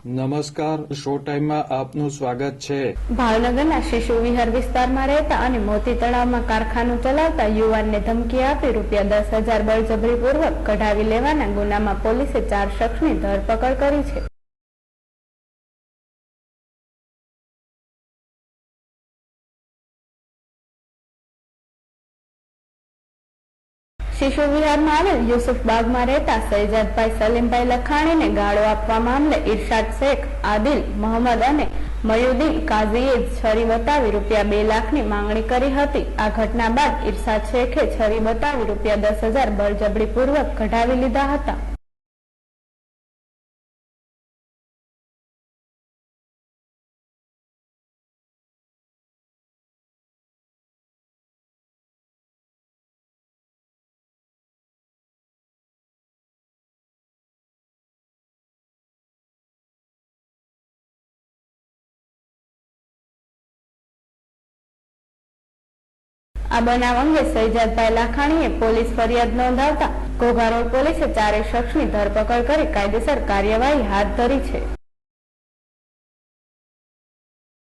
નમસ્કાર, શો ટાઈમમાં આપનું સ્વાગત છે। ભાવનગરના શિશુ વિહાર વિસ્તારમાં રહેતા અને મોતી તળાવમાં કારખાનું ચલાવતા યુવાનને ધમકી આપી ₹10,000 બળજબરીપૂર્વક કઢાવી લેવાના ગુનામાં પોલીસે 4 શખ્સની ધરપકડ કરી છે। શિશુ વિહારમાં આવેલ યુસુફ બાગમાં રહેતા શહેજાદભાઈ સલીમભાઈ લખાણીને ગાળો આપવા મામલે ઇરશાદ શેખ, આદિલ મોહમ્મદ અને મયુદ્દીન કાઝીએ છરી બતાવી ₹2 લાખની માંગણી કરી હતી। આ ઘટના બાદ ઇરશાદ શેખે છરી બતાવી ₹10,000 બળજબરીપૂર્વક કઢાવી લીધા હતા। આ બનાવ અંગે શહેજાદભાઈ લાખાણીએ પોલીસ ફરિયાદ નોંધાવતા ઘોઘા રોડ પોલીસે 4 શખ્સની ધરપકડ કરી કાયદેસર કાર્યવાહી હાથ ધરી છે।